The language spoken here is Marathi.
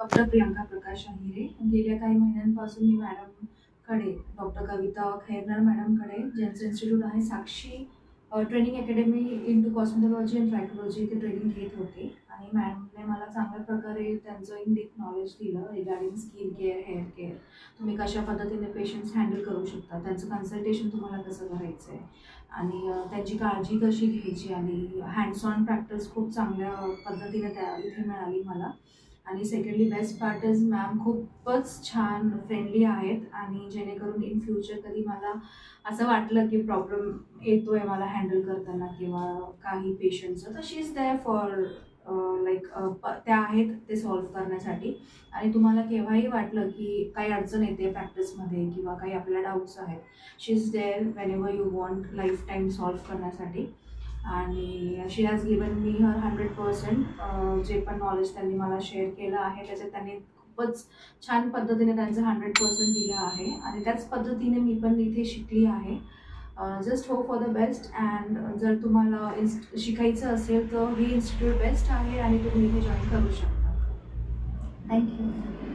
डॉक्टर प्रियांका प्रकाश अहिरे. गेल्या काही महिन्यांपासून मी मॅडमकडे, डॉक्टर कविता खैरनार मॅडमकडे, ज्यांचं इन्स्टिट्यूट आहे Sakshi training academy into cosmetology and trichology, इथे ट्रेनिंग घेत होते. आणि मॅडमने मला चांगल्या प्रकारे त्यांचं इन डीप नॉलेज दिलं regarding skin care, hair care, तुम्ही कशा पद्धतीने पेशंट्स हँडल करू शकता, त्यांचं कन्सल्टेशन तुम्हाला कसं करायचं आहे आणि त्यांची काळजी कशी घ्यायची. आणि हँड्स ऑन प्रॅक्टिस खूप चांगल्या पद्धतीने त्या इथे मिळाली मला. आणि secondly best part is ma'am खूपच छान फ्रेंडली आहेत, आणि जेणेकरून इन फ्युचर कधी मला असं वाटलं की प्रॉब्लेम येतो आहे मला हँडल करताना किंवा काही पेशंटचं, तर शी इज देअर फॉर लाईक त्या आहेत ते सॉल्व्ह करण्यासाठी. आणि तुम्हाला केव्हाही वाटलं की काही अडचण येते प्रॅक्टिसमध्ये किंवा काही आपल्याला डाऊट्स आहेत, she is there whenever you want lifetime solve करण्यासाठी. आणि शी हॅज गिवन मी हर 100%. जे पण नॉलेज त्यांनी मला शेअर केलं आहे त्याच्यात त्यांनी खूपच छान पद्धतीने त्यांचं 100% दिलं आहे, आणि त्याच पद्धतीने मी पण इथे शिकली आहे. Just hope for the best. And जर तुम्हाला शिकायचं असेल तर ही इन्स्टिट्यूट बेस्ट आहे आणि तुम्ही इथे जॉईन करू शकता. थँक्यू.